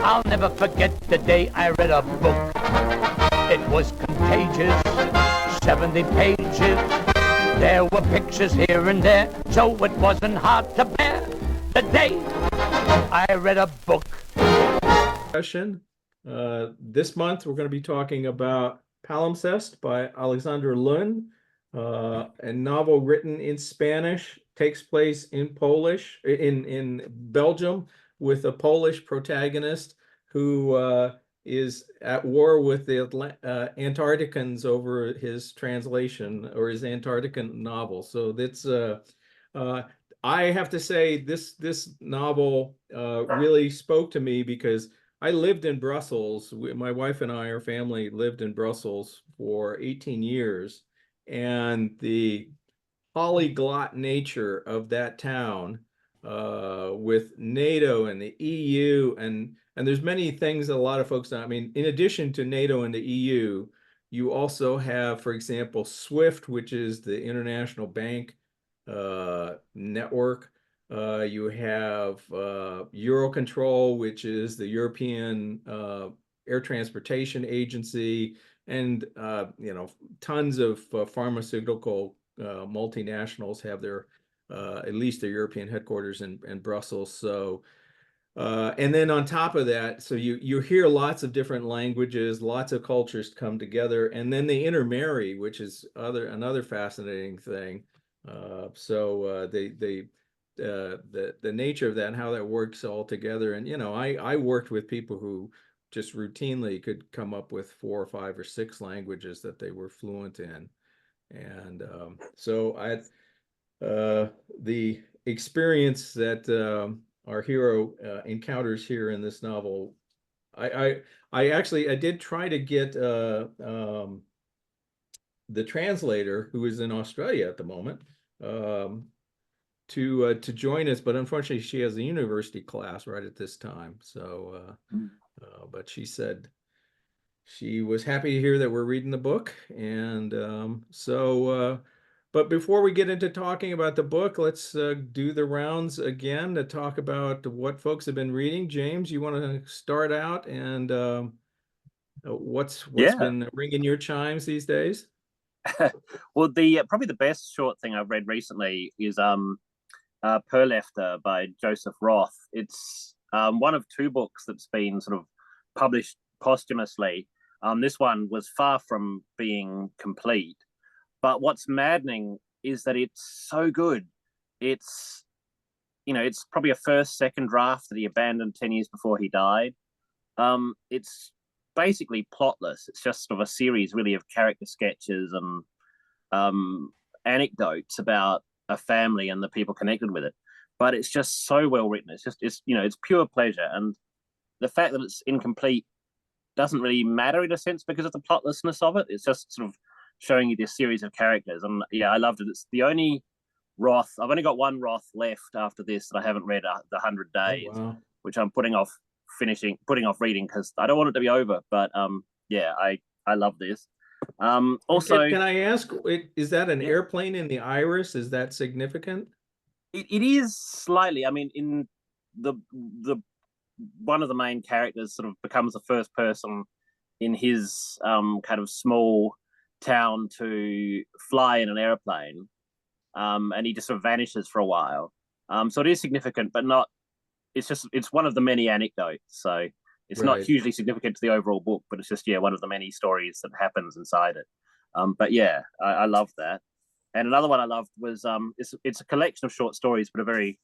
I'll never forget the day I read a book. It was contagious, 70 pages. There were pictures here and there, so it wasn't hard to bear. The day I read a book. This month we're going to be talking about Palimpsests by Aleksandra Lun, a novel written in Spanish, takes place in in Belgium, with a Polish protagonist who is at war with the Antarcticans over his translation or his Antarctican novel. So that's I have to say this novel really spoke to me because I lived in Brussels. My wife and I, our family, lived in Brussels for 18 years, and the polyglot nature of that town, with NATO and the EU, and there's many things that a lot of folks don't. I mean, in addition to NATO and the EU, you also have, for example, SWIFT, which is the international bank network. You have Eurocontrol, which is the European Air Transportation Agency, and tons of pharmaceutical multinationals have their at least their European headquarters in Brussels. So and then on top of that, so you hear lots of different languages, lots of cultures come together, and then they intermarry, which is another fascinating thing. The nature of that and how that works all together. And I worked with people who just routinely could come up with 4 or 5 or 6 languages that they were fluent in. And the experience that our hero encounters here in this novel, I did try to get the translator, who is in Australia at the moment, to join us, but unfortunately she has a university class right at this time. So but she said she was happy to hear that we're reading the book. And but before we get into talking about the book, let's do the rounds again to talk about what folks have been reading. James, you want to start out, and what's been ringing your chimes these days? Well, probably the best short thing I've read recently is Perlefter by Joseph Roth. It's one of 2 books that's been sort of published posthumously. This one was far from being complete, but what's maddening is that it's so good. It's probably a second draft that he abandoned 10 years before he died. It's basically plotless. It's just sort of a series really of character sketches and anecdotes about a family and the people connected with it. But it's just so well written. It's pure pleasure. And the fact that it's incomplete doesn't really matter in a sense because of the plotlessness of it. It's just sort of showing you this series of characters. And yeah, I loved it. It's the only Roth. I've only got one Roth left after this that I haven't read, The 100 Days, which I'm putting off reading because I don't want it to be over. But yeah, I love this. Also, can I ask, is that an airplane in the iris? Is that significant? It is slightly. I mean, in the one of the main characters sort of becomes the first person in his kind of small town to fly in an airplane, and he just sort of vanishes for a while. So it is significant, but not. It's one of the many anecdotes. So it's not hugely significant to the overall book, but it's just one of the many stories that happens inside it. But yeah, I love that. And another one I loved was it's a collection of short stories, but a very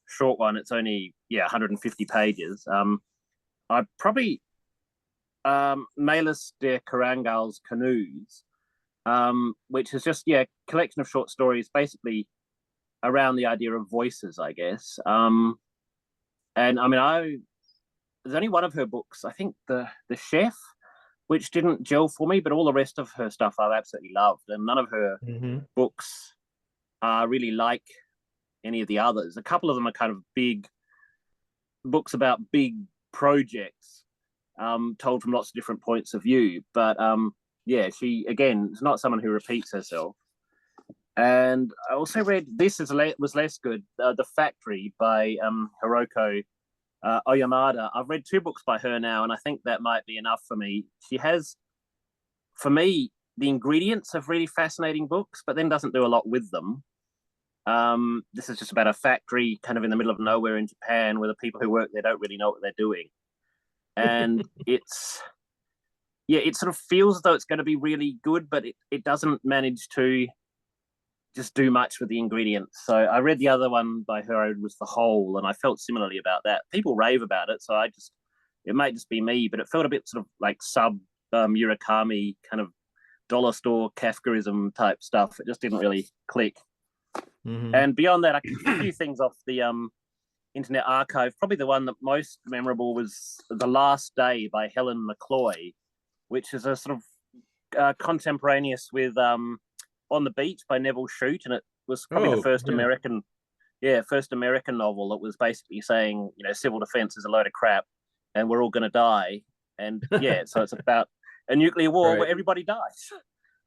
short one. It's only 150 pages. I probably Maylis de Kerangel's Canoes, which is just collection of short stories, basically around the idea of voices, I guess. And I mean, there's only one of her books, I think the Chef, which didn't gel for me, but all the rest of her stuff I've absolutely loved, and none of her books are really like any of the others. A couple of them are kind of big books about big projects, told from lots of different points of view. But she again is not someone who repeats herself. And I also read was less good, The Factory by Hiroko Oyamada. I've read 2 books by her now, and I think that might be enough for me. She has, for me, the ingredients of really fascinating books, but then doesn't do a lot with them. This is just about a factory kind of in the middle of nowhere in Japan where the people who work there don't really know what they're doing. And it sort of feels as though it's going to be really good, but it doesn't manage to just do much with the ingredients. So I read the other one by her, was The Whole, and I felt similarly about that. People rave about it, so it might just be me, but it felt a bit sort of like sub Murakami kind of dollar store Kafkaism type stuff. It just didn't really click. Mm-hmm. And beyond that, a few things off the Internet Archive. Probably the one that most memorable was The Last Day by Helen McCloy, which is a sort of contemporaneous with On the Beach by Neville Shute, and it was probably the first American novel that was basically saying, civil defense is a load of crap and we're all going to die. And so it's about a nuclear war where everybody dies.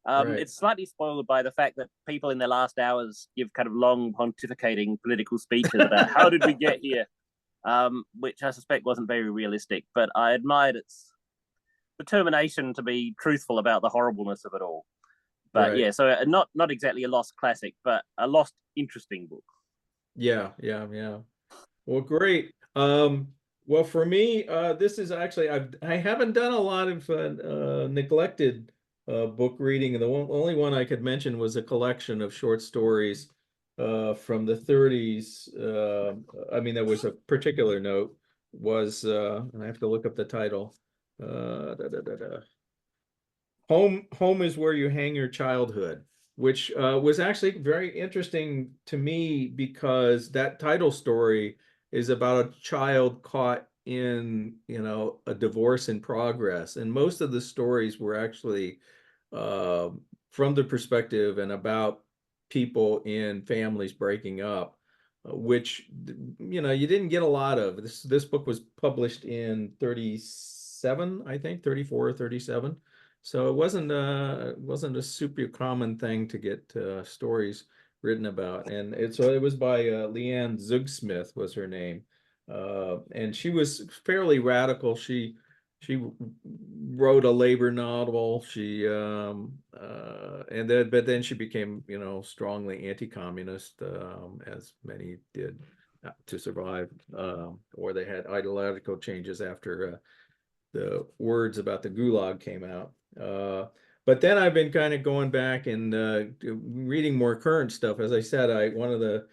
It's slightly spoiled by the fact that people in their last hours give kind of long pontificating political speeches about how did we get here, which I suspect wasn't very realistic, but I admired its determination to be truthful about the horribleness of it all. But so not exactly a lost classic, but a lost interesting book. Yeah. Well, great. Well, for me, this is actually, I haven't done a lot of neglected book reading. The only one I could mention was a collection of short stories from the 30s. There was a particular note was, and I have to look up the title. Home is Where You Hang Your Childhood, which was actually very interesting to me because that title story is about a child caught in, a divorce in progress. And most of the stories were actually from the perspective and about people in families breaking up, which, you didn't get a lot of. This book was published in 37, I think, 34 or 37. So it wasn't a super common thing to get stories written about. And it was by Leanne Zugsmith was her name. And she was fairly radical. She wrote a labor novel. But then she became, strongly anti-communist, as many did to survive, or they had ideological changes after the words about the Gulag came out. But then I've been kind of going back and reading more current stuff. As I said, one of the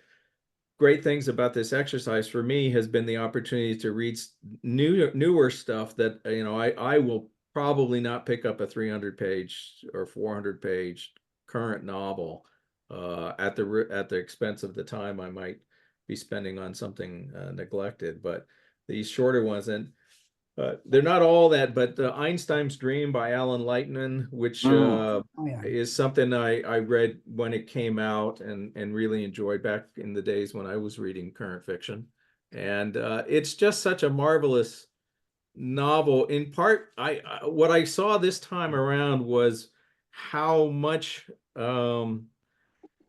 great things about this exercise for me has been the opportunity to read newer stuff that, I will probably not pick up a 300-page or 400-page current novel at the expense of the time I might be spending on something neglected. But these shorter ones, and they're not all that, but Einstein's Dream by Alan Lightman, which is something I read when it came out and really enjoyed back in the days when I was reading current fiction. And it's just such a marvelous novel. In part, what I saw this time around was how much, at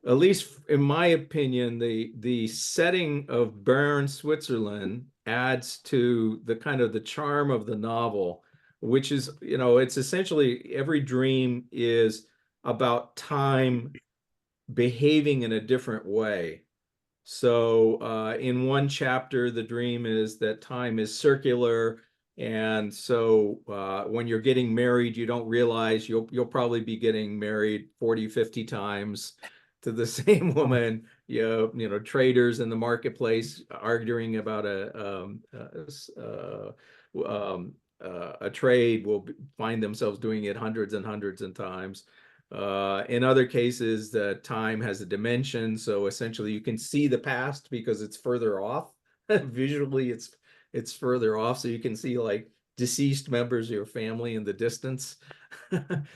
least in my opinion, the setting of Bern, Switzerland adds to the kind of the charm of the novel, which is, it's essentially every dream is about time behaving in a different way. So in one chapter, the dream is that time is circular. And so when you're getting married, you don't realize you'll probably be getting married 40, 50 times to the same woman. Traders in the marketplace arguing about a trade will find themselves doing it hundreds and hundreds of times. In other cases, the time has a dimension, so essentially you can see the past because it's further off. Visually, it's further off, so you can see like deceased members of your family in the distance,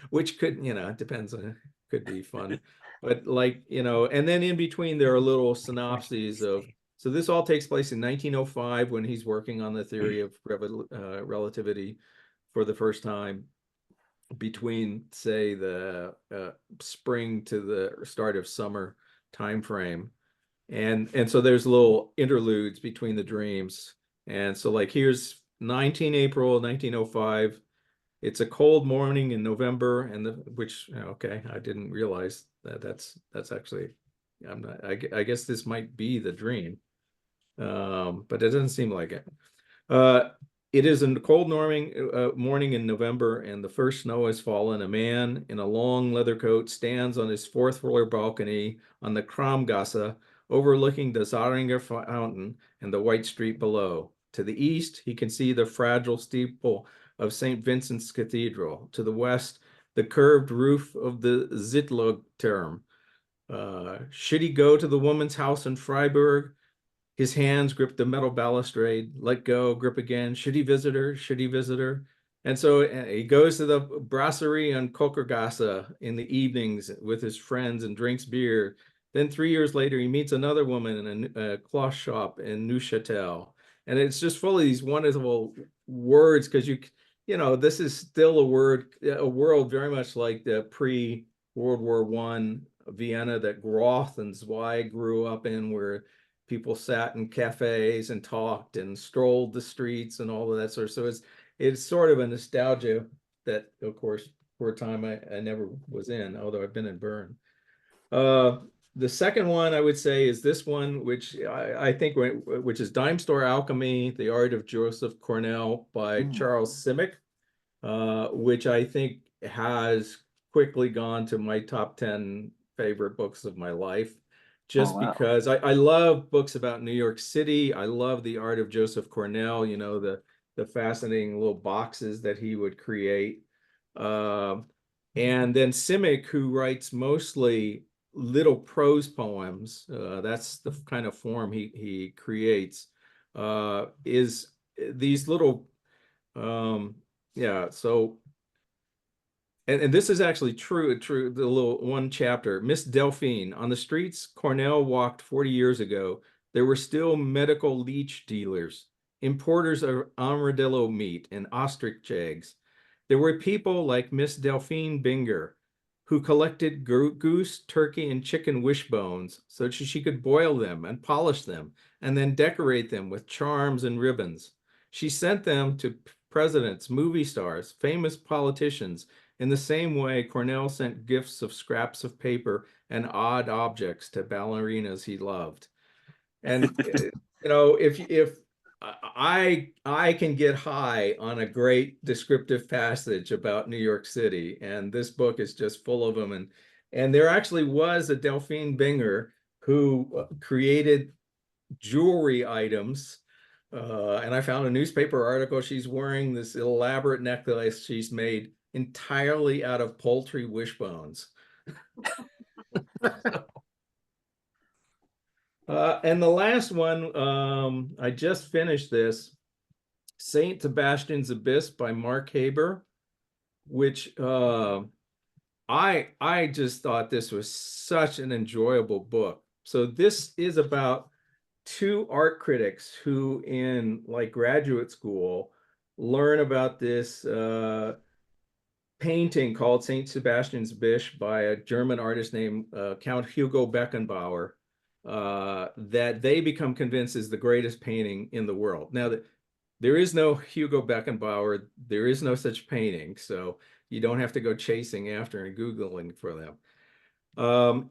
which could, it depends on, could be fun. But and then in between there are little synopses of, so this all takes place in 1905 when he's working on the theory of relativity for the first time, between, say, the spring to the start of summer time frame. And so there's little interludes between the dreams. And so like here's 19 April 1905. It's a cold morning in November, and which okay, I didn't realize that that's actually I'm not I guess this might be the dream. But it doesn't seem like it. It is a cold morning in November, and the first snow has fallen. A man in a long leather coat stands on his fourth floor balcony on the Kramgasse, overlooking the Zaringer Fountain and the white street below. To the east, he can see the fragile steeple of St. Vincent's Cathedral. To the west, the curved roof of the Zittlogturm. Should he go to the woman's house in Freiburg? His hands grip the metal balustrade, let go, grip again. Should he visit her? Should he visit her? And so he goes to the brasserie on Kokergasse in the evenings with his friends and drinks beer. Then 3 years later, he meets another woman in a cloth shop in Neuchâtel. And it's just full of these wonderful words because this is still a world very much like the pre-World War I Vienna that Roth and Zweig grew up in, where people sat in cafes and talked and strolled the streets and all of that sort of. So it's sort of a nostalgia that, of course, for a time I never was in, although I've been in Bern. The second one I would say is this one, which I think which is Dime Store Alchemy: The Art of Joseph Cornell by Charles Simic, which I think has quickly gone to my top 10 favorite books of my life. Just because I love books about New York City. I love the art of Joseph Cornell, the fascinating little boxes that he would create. And then Simic, who writes mostly little prose poems, that's the kind of form he creates, is these little, so and this is actually true, the little one chapter. Miss Delphine, on the streets Cornell walked 40 years ago, there were still medical leech dealers, importers of armadillo meat and ostrich eggs. There were people like Miss Delphine Binger, who collected goose, turkey, and chicken wishbones so that she could boil them and polish them and then decorate them with charms and ribbons. She sent them to presidents, movie stars, famous politicians, in the same way Cornell sent gifts of scraps of paper and odd objects to ballerinas he loved. And if I can get high on a great descriptive passage about New York City, and this book is just full of them. And there actually was a Delphine Binger who created jewelry items. And I found a newspaper article. She's wearing this elaborate necklace she's made entirely out of poultry wishbones. And the last one, I just finished this, Saint Sebastian's Abyss by Mark Haber, which I just thought this was such an enjoyable book. So this is about two art critics who in like graduate school learn about this painting called Saint Sebastian's Abyss by a German artist named Count Hugo Beckenbauer, that they become convinced is the greatest painting in the world. Now, there is no Hugo Beckenbauer, there is no such painting, so you don't have to go chasing after and Googling for them.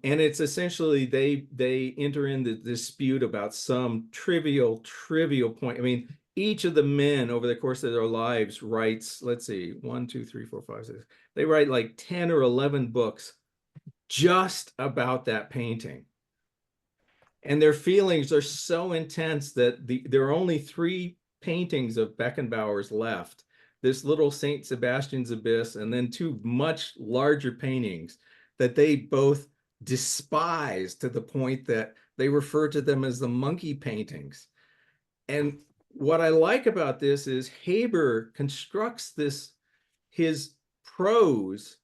And it's essentially they enter in the dispute about some trivial point. I mean, each of the men over the course of their lives writes, let's see, 1, 2, 3, 4, 5, 6. They write like 10 or 11 books just about that painting. And their feelings are so intense that there are only 3 paintings of Beckenbauer's left. This little Saint Sebastian's Abyss, and then 2 much larger paintings that they both despise to the point that they refer to them as the monkey paintings. And what I like about this is Haber constructs his prose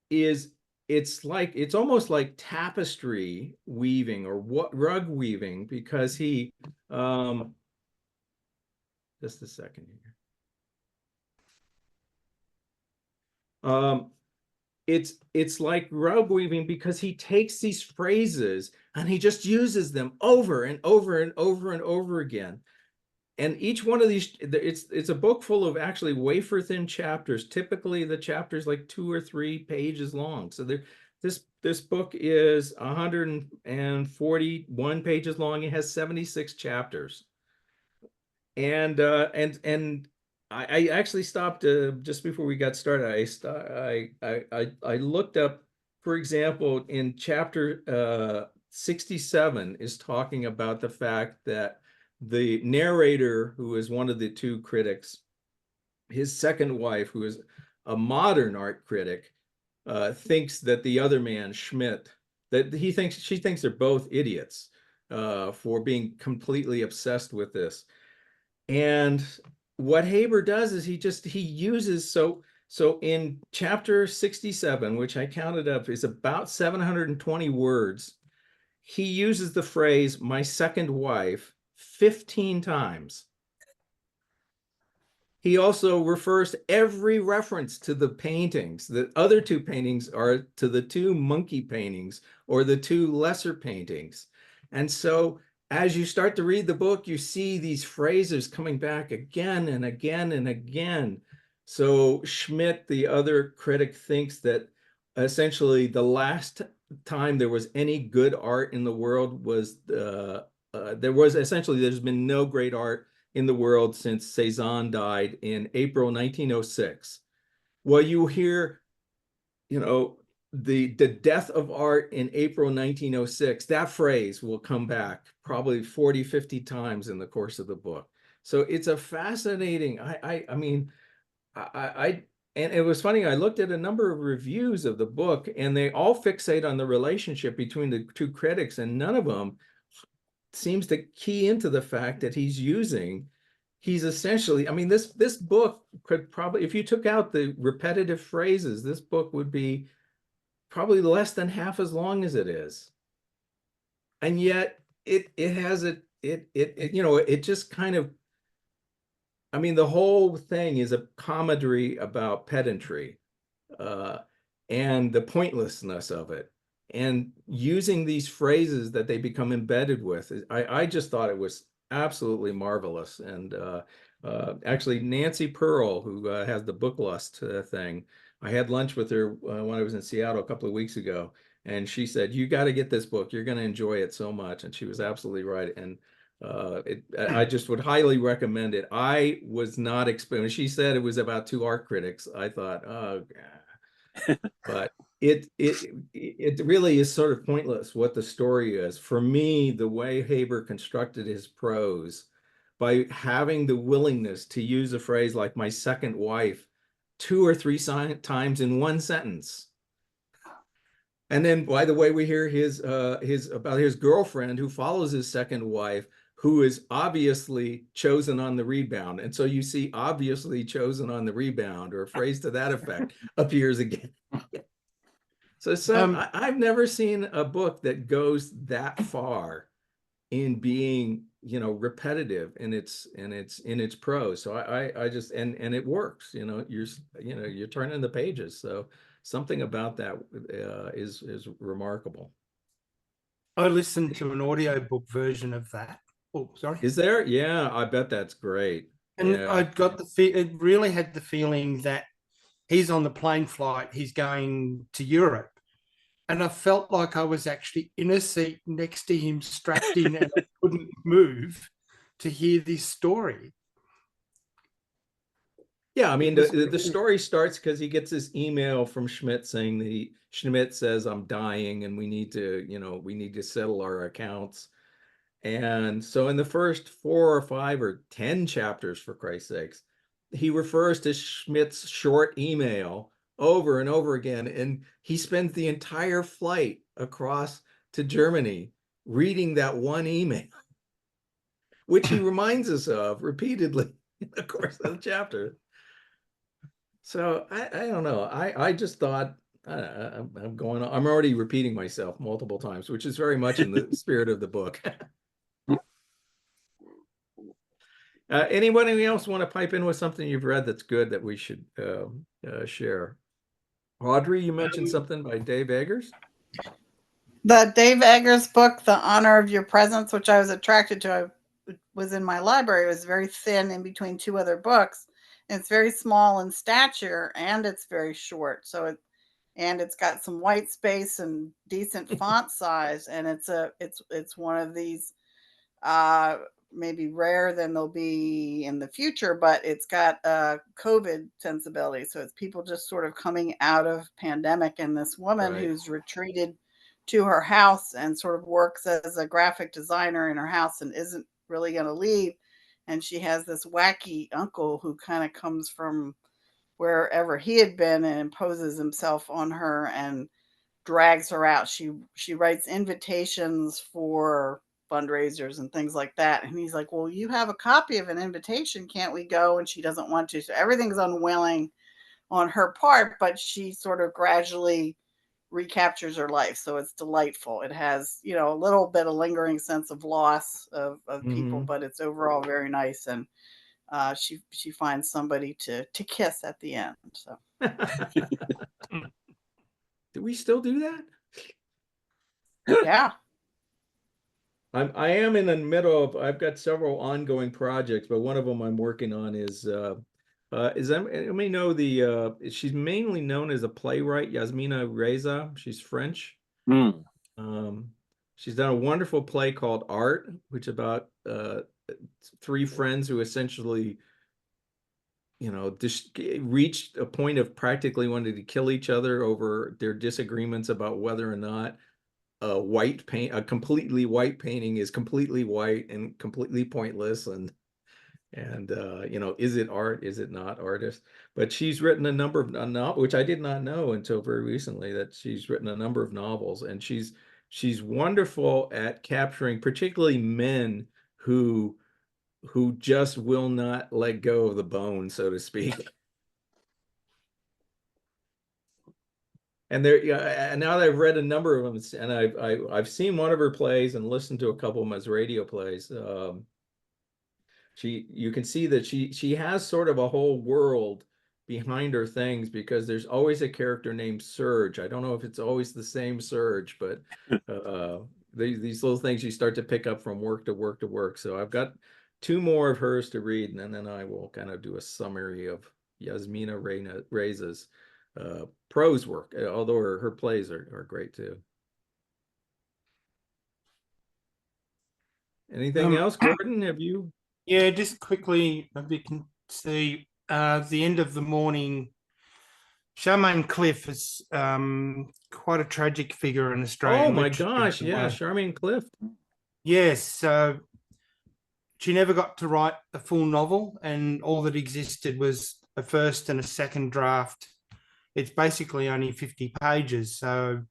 it's almost like tapestry weaving or rug weaving, because he just a second here. It's like rug weaving because he takes these phrases and he just uses them over and over and over and over again. each one of these, it's a book full of actually wafer-thin chapters. Typically, the chapter's like 2 or 3 pages long. So this book is 141 pages long. It has 76 chapters. And I actually stopped just before we got started. I looked up, for example, in chapter 67 is talking about the fact that the narrator, who is one of the 2 critics, his second wife, who is a modern art critic, thinks that the other man, Schmidt, that she thinks they're both idiots for being completely obsessed with this. And what Haber does is he uses, so in chapter 67, which I counted up is about 720 words, he uses the phrase "my second wife" 15 times. He also refers to every reference to the paintings. The other 2 paintings are to the 2 monkey paintings or the 2 lesser paintings. And so as you start to read the book, you see these phrases coming back again and again and again. So Schmidt, the other critic, thinks that essentially the last time there was any good art in the world was there's been no great art in the world since Cézanne died in April 1906. Well, you hear, the death of art in April 1906, that phrase will come back probably 40, 50 times in the course of the book. So it's a fascinating, and it was funny, I looked at a number of reviews of the book and they all fixate on the relationship between the 2 critics, and none of them seems to key into the fact that he's essentially, this book could probably, if you took out the repetitive phrases, this book would be probably less than half as long as it is. And yet it just kind of, the whole thing is a comedy about pedantry and the pointlessness of it. And using these phrases that they become embedded with, I just thought it was absolutely marvelous. And actually, Nancy Pearl, who has the Book Lust thing, I had lunch with her when I was in Seattle a couple of weeks ago, and she said, "You got to get this book. You're going to enjoy it so much." And she was absolutely right. And I just would highly recommend it. I was not expecting. She said it was about 2 art critics. I thought, oh, God. But it really is sort of pointless what the story is. For me, the way Haber constructed his prose, by having the willingness to use a phrase like "my second wife" 2 or 3 times in one sentence. And then, by the way, we hear his about his girlfriend who follows his second wife, who is obviously chosen on the rebound. And so you see "obviously chosen on the rebound," or a phrase to that effect appears again. So I've never seen a book that goes that far in being, repetitive in its prose. So I just, and it works, you're turning the pages. So something about that is remarkable. I listened to an audiobook version of that. Oh, sorry. Is there? Yeah, I bet that's great. And yeah. I got it really had the feeling that he's on the plane flight, he's going to Europe. And I felt like I was actually in a seat next to him, strapped in, and I couldn't move to hear this story. Yeah, the story starts because he gets this email from Schmidt saying that Schmidt says, "I'm dying and we need to settle our accounts." And so in the first 4 or 5 or 10 chapters, for Christ's sakes, he refers to Schmidt's short email over and over again. And he spends the entire flight across to Germany reading that one email, which he reminds us of repeatedly in the course of the chapter. So I don't know. I just thought, I'm already repeating myself multiple times, which is very much in the spirit of the book. Anybody else want to pipe in with something you've read that's good that we should share? Audrey, you mentioned something by Dave Eggers. The Dave Eggers book, The Honor of Your Presence, which I was attracted to. was in my library. It was very thin in between two other books. And it's very small in stature, and it's very short. So it's got some white space and decent font size, and it's one of these maybe rare than they'll be in the future, but it's got a COVID sensibility. So it's people just sort of coming out of pandemic, and this woman who's retreated to her house and sort of works as a graphic designer in her house and isn't really going to leave. And she has this wacky uncle who kind of comes from wherever he had been and imposes himself on her and drags her out. She writes invitations for fundraisers and things like that. And he's like, well, you have a copy of an invitation. Can't we go? And she doesn't want to. So everything's unwilling on her part, but she sort of gradually recaptures her life. So it's delightful. It has, a little bit of lingering sense of loss of people, but it's overall very nice. And she finds somebody to kiss at the end. So do we still do that? Yeah. I am in the middle of, I've got several ongoing projects, but one of them I'm working on is she's mainly known as a playwright, Yasmina Reza. She's French. She's done a wonderful play called Art, which is about three friends who essentially, just reached a point of practically wanting to kill each other over their disagreements about whether or not a completely white painting is completely white and completely pointless, and is it art, is it not artist? But she's written a number of novels, which I did not know until very recently, that she's written a number of novels, and she's wonderful at capturing particularly men who just will not let go of the bone, so to speak. And and now that I've read a number of them, and I've seen one of her plays and listened to a couple of them as radio plays. You can see that she has sort of a whole world behind her things, because there's always a character named Serge. I don't know if it's always the same Serge, but these little things you start to pick up from work to work to work. So I've got 2 more of hers to read, and then I will kind of do a summary of Yasmina Reza's prose work, although her plays are great too. Anything else, Gordon? Have you? Yeah, just quickly, you can see the end of the morning. Charmaine Cliff is quite a tragic figure in Australia. Oh my gosh, yeah, Charmaine Cliff. Yes, she never got to write a full novel, and all that existed was a first and a second draft. It's basically only 50 pages, so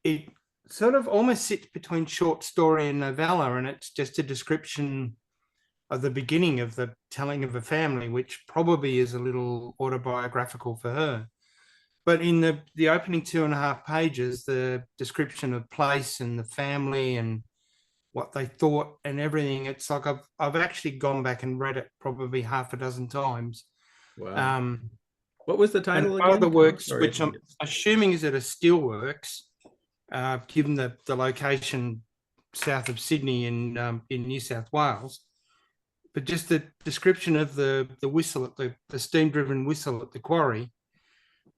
it sort of almost sits between short story and novella, and it's just a description of the beginning of the telling of a family, which probably is a little autobiographical for her. But in the opening 2.5 pages, the description of place and the family and what they thought and everything, it's like I've actually gone back and read it probably half a dozen times. Wow. What was the title again? Other works, sorry, which I'm assuming is at a steelworks, given the location south of Sydney in New South Wales. But just the description of the whistle, at the steam-driven whistle at the quarry.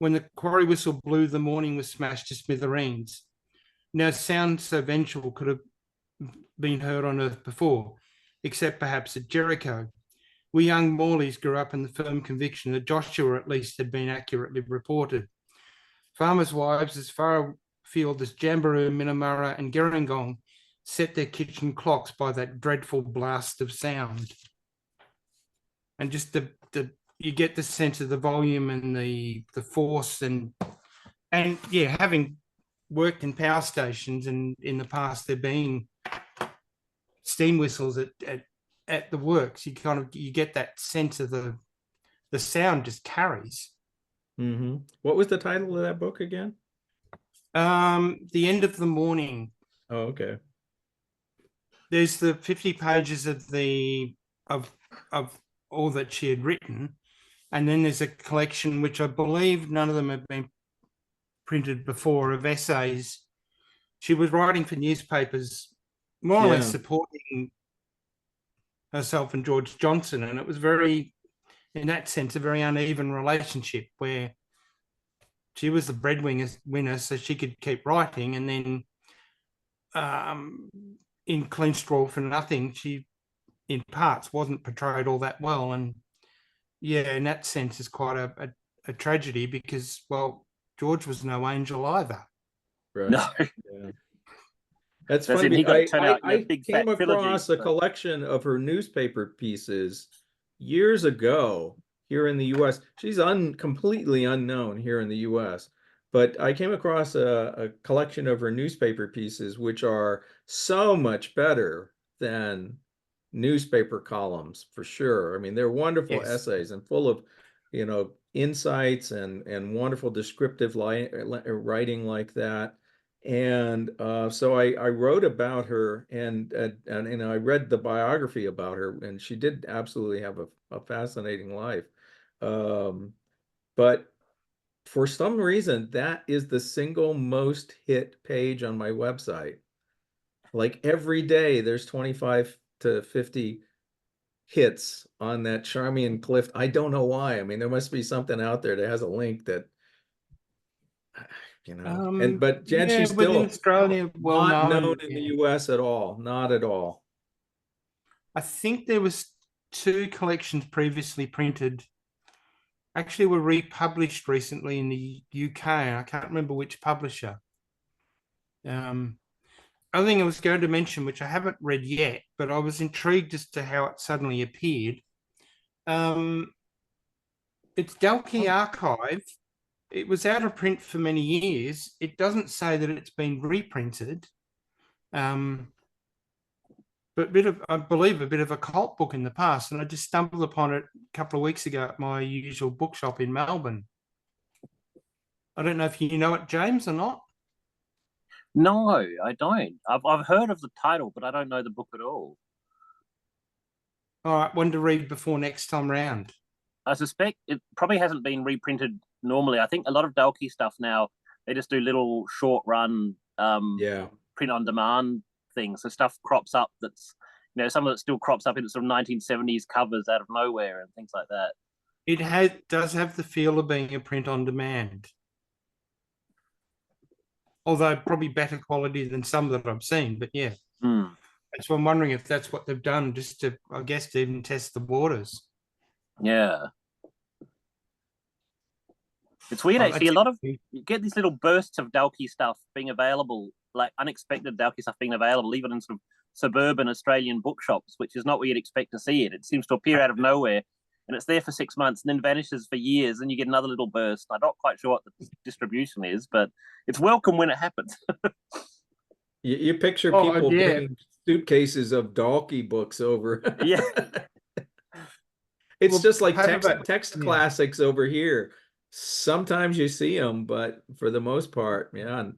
When the quarry whistle blew, the morning was smashed to smithereens. Now, sound so vengeful could have been heard on earth before, except perhaps at Jericho. We young Morleys grew up in the firm conviction that Joshua at least had been accurately reported. Farmers' wives as far afield as Jamberoo, Minamara and Gerringong set their kitchen clocks by that dreadful blast of sound. And just you get the sense of the volume and the force and yeah, having worked in power stations, and in the past there being steam whistles at the works, you get that sense of the sound just carries. Mm-hmm. What was the title of that book again? The End of the Morning. Oh, okay. There's the 50 pages of all that she had written, and then there's a collection which I believe none of them have been printed before, of essays. She was writing for newspapers, more or less supporting herself and George Johnson, and it was very, in that sense, a very uneven relationship where she was the breadwinner, so she could keep writing, and then in Clean Straw for Nothing, she, in parts, wasn't portrayed all that well, and yeah, in that sense, it's quite a tragedy because, well, George was no angel either. Right. No. Yeah. That's As in, funny. he got I, turned out in a I big came fat trilogy, across a so- collection of her newspaper pieces years ago here in the U.S. She's completely unknown here in the U.S., but I came across a collection of her newspaper pieces, which are so much better than newspaper columns for sure. I mean, they're wonderful Yes. essays and full of, insights and wonderful descriptive writing like that. And so I wrote about her, and I read the biography about her, and she did absolutely have a fascinating life. But for some reason, that is the single most hit page on my website. Like every day, there's 25 to 50 hits on that Charmian Cliff. I don't know why. I mean, there must be something out there that has a link that, but Jen, yeah, she's within still Australia, well not known. known in the US at all. Not at all. I think there was 2 collections previously printed, actually were republished recently in the UK. I can't remember which publisher. Other thing I was going to mention, which I haven't read yet, but I was intrigued as to how it suddenly appeared. It's Dalkey Archive. It was out of print for many years. It doesn't say that it's been reprinted. But I believe a bit of a cult book in the past, and I just stumbled upon it a couple of weeks ago at my usual bookshop in Melbourne. I don't know if you know it, James, or not. No, I don't. I've heard of the title, but I don't know the book at all. All right, one to read before next time round. I suspect it probably hasn't been reprinted normally. I think a lot of Dalkey stuff now, they just do little short run print on demand things. So stuff crops up that's, some of it still crops up in sort of 1970s covers out of nowhere and things like that. It does have the feel of being a print on demand. Although probably better quality than some that I've seen, but yeah. So I'm wondering if that's what they've done, just to, I guess, to even test the waters. Yeah. It's weird, actually. You get these little bursts of Dalkey stuff being available, like unexpected Dalkey stuff being available, even in sort of suburban Australian bookshops, which is not where you'd expect to see it. It seems to appear out of nowhere, and it's there for 6 months and then vanishes for years, and you get another little burst. I'm not quite sure what the distribution is, but it's welcome when it happens. You picture people bringing suitcases of Dalkey books over. Yeah. It's just like text classics over here. Sometimes you see them, but for the most part, I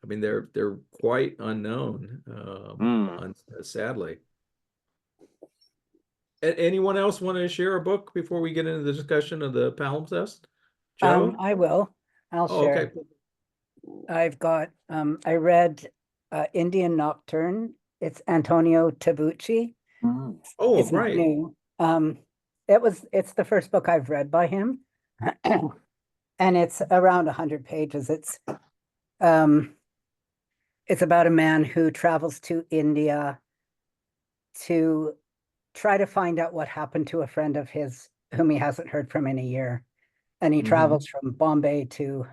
mean, they're quite unknown, sadly. Anyone else want to share a book before we get into the discussion of the Palimpsest? Joe? I will. I'll share. Okay. I've got, I read Indian Nocturne. It's Antonio Tabucci. Oh, it's right. Not new. It's the first book I've read by him. And it's around 100 pages. It's about a man who travels to India to try to find out what happened to a friend of his whom he hasn't heard from in a year. And he travels from Bombay to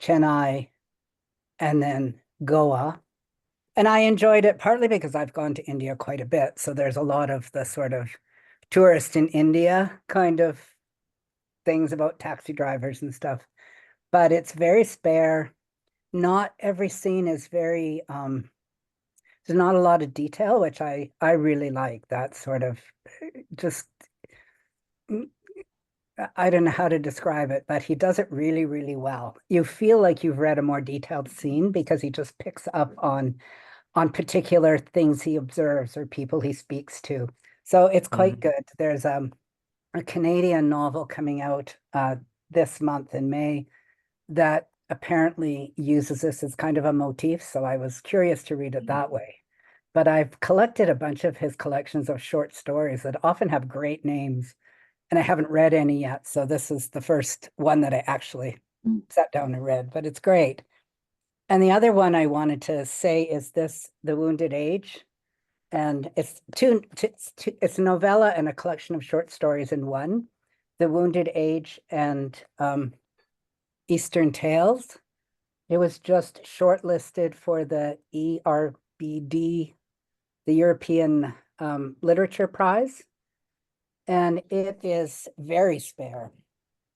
Chennai and then Goa. And I enjoyed it partly because I've gone to India quite a bit. So there's a lot of the sort of tourist in India kind of things about taxi drivers and stuff. But it's very spare. Not every scene is very, there's not a lot of detail, which I really like. That sort of just, I don't know how to describe it, but he does it really, really well. You feel like you've read a more detailed scene because he just picks up on particular things he observes or people he speaks to. So it's quite good. There's a Canadian novel coming out this month in May that apparently uses this as kind of a motif. So I was curious to read it that way. but I've collected a bunch of his collections of short stories that often have great names, and I haven't read any yet. So this is the first one that I actually sat down and read, but it's great. And the other one I wanted to say is this, The Wounded Age. And it's it's a novella and a collection of short stories in one, The Wounded Age and Eastern Tales. It was just shortlisted for the ERBD, the European Literature Prize. And it is very spare.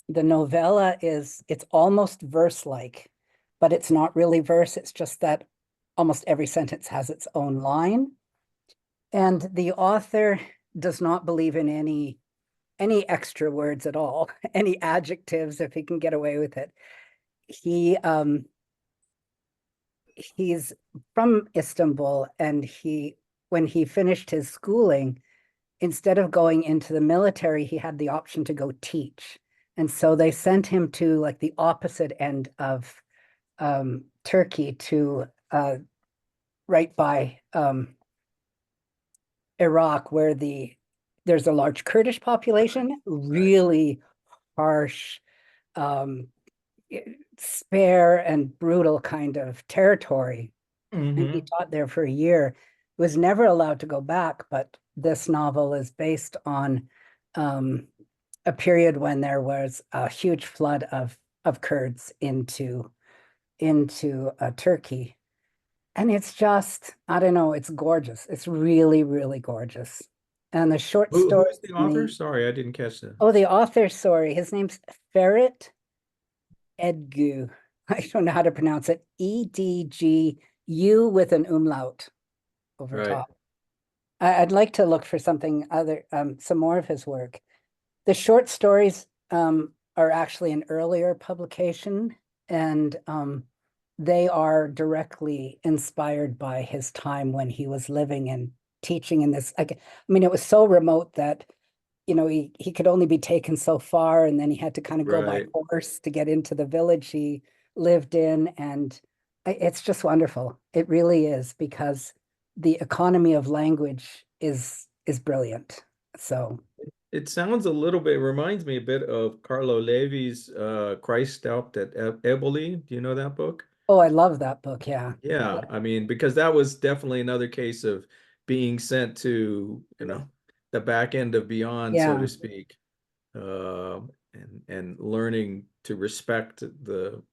The novella it's almost verse-like, but it's not really verse. It's just that almost every sentence has its own line. And the author does not believe in any extra words at all, any adjectives, if he can get away with it. He's from Istanbul, and when he finished his schooling, instead of going into the military, he had the option to go teach. And so they sent him to like the opposite end of Turkey, to right by Iraq, where there's a large Kurdish population, really harsh, spare and brutal kind of territory. And he taught there for a year, was never allowed to go back, but this novel is based on a period when there was a huge flood of Kurds into Turkey. And it's just, I don't know, it's gorgeous. It's really, really gorgeous. And the short story. Who's the author? Sorry, I didn't catch that. Oh, the author, sorry. His name's Ferit Edgu. I don't know how to pronounce it. EDGU with an umlaut over top. I'd like to look for something other, some more of his work. The short stories are actually an earlier publication, and they are directly inspired by his time when he was living and teaching in this. I mean, it was so remote that, you know, he could only be taken so far, and then he had to kind of go by horse to get into the village he lived in. And it's just wonderful. It really is, because the economy of language is brilliant. So it sounds a little bit, reminds me a bit of Carlo Levi's Christ Stopped at Eboli. Do you know that book? Oh, I love that book. Yeah. Yeah. I mean, because that was definitely another case of being sent to, you know, the back end of beyond, so to speak, and learning to respect the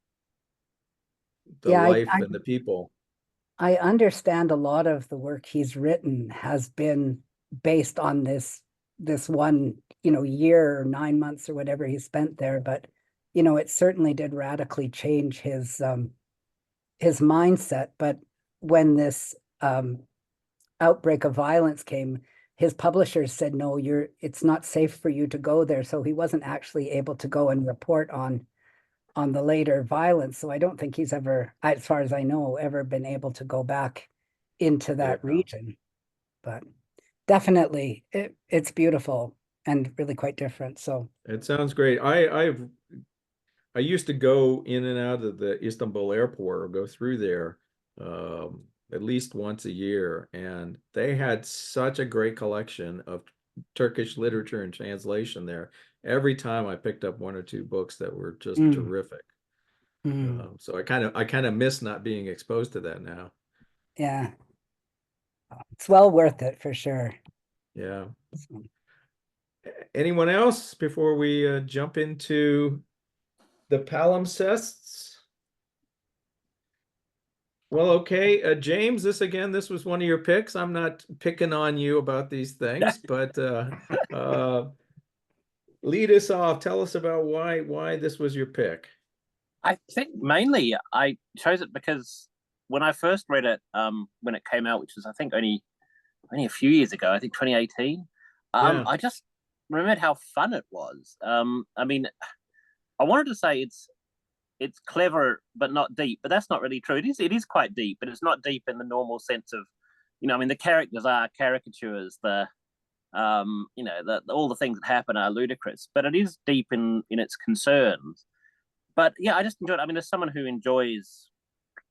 life and the people. I understand a lot of the work he's written has been based on this one, you know, year or 9 months or whatever he spent there. But, you know, it certainly did radically change his mindset. But when this outbreak of violence came, his publishers said, no, it's not safe for you to go there. So he wasn't actually able to go and report on the later violence. So I don't think he's ever, as far as I know, ever been able to go back into that region. But definitely it's beautiful and really quite different. So it sounds great. I used to go in and out of the Istanbul airport, or go through there at least once a year, and they had such a great collection of Turkish literature and translation there. Every time I picked up one or two books that were just terrific. So I kind of miss not being exposed to that now. Yeah, it's well worth it for sure. Yeah. Anyone else before we jump into the palimpsests? Well, okay, James, this was one of your picks. I'm not picking on you about these things, but lead us off. Tell us about why this was your pick. I think mainly I chose it because when I first read it, when it came out, which was I think only a few years ago, I think 2018, I just remembered how fun it was. I mean, I wanted to say it's clever but not deep, but that's not really true. It is quite deep, but it's not deep in the normal sense of, you know, I mean, the characters are caricatures, you know, all the things that happen are ludicrous, but it is deep in its concerns. But yeah, I just enjoyed it. I mean, as someone who enjoys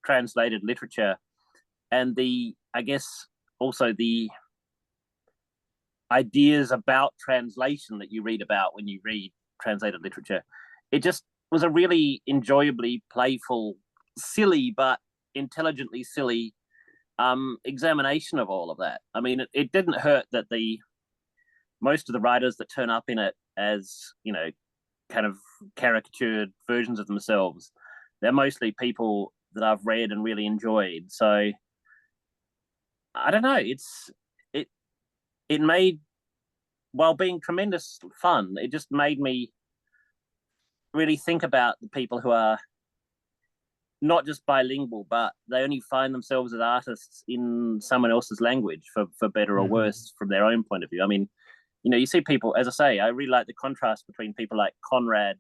translated literature, and I guess also the ideas about translation that you read about when you read translated literature. It just was a really enjoyably playful, silly, but intelligently silly examination of all of that. I mean, it didn't hurt that most of the writers that turn up in it as, you know, kind of caricatured versions of themselves, they're mostly people that I've read and really enjoyed. So I don't know, it made, while being tremendous fun, it just made me really think about the people who are not just bilingual, but they only find themselves as artists in someone else's language, for better or worse, from their own point of view. I mean, you know, you see people, as I say, I really like the contrast between people like Conrad,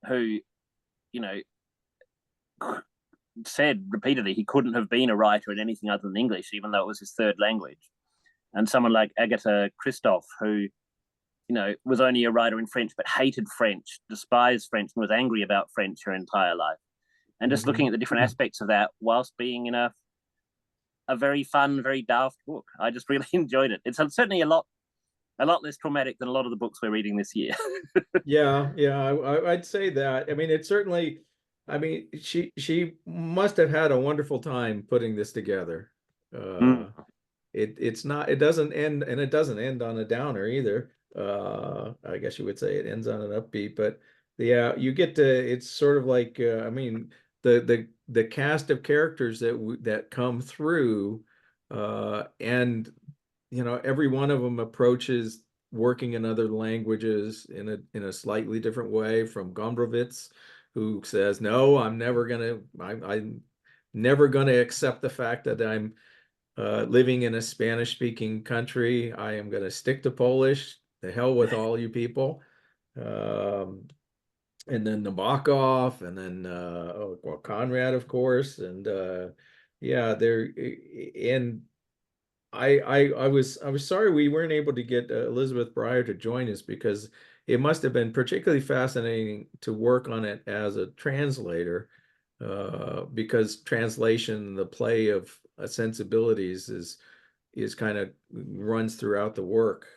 who, you know, said repeatedly he couldn't have been a writer in anything other than English, even though it was his third language. And someone like Agatha Christophe, who, you know, was only a writer in French, but hated French, despised French, and was angry about French her entire life. And just looking at the different aspects of that whilst being in a very fun, very daft book. I just really enjoyed it. It's certainly a lot less traumatic than a lot of the books we're reading this year. Yeah, I'd say that. I mean, it certainly, I mean, she must have had a wonderful time putting this together. It doesn't end, and it doesn't end on a downer either. I guess you would say it ends on an upbeat, but yeah, you get to, it's sort of like, I mean, the cast of characters that come through, and you know, every one of them approaches working in other languages in a slightly different way. From Gombrowicz, who says, "No, I'm never gonna accept the fact that I'm living in a Spanish-speaking country. I am gonna stick to Polish. The hell with all you people." And then Nabokov, and then Conrad, of course, and yeah, and I was sorry we weren't able to get Elizabeth Bryer to join us, because it must have been particularly fascinating to work on it as a translator, because translation, the play of sensibilities, is kind of runs throughout the work.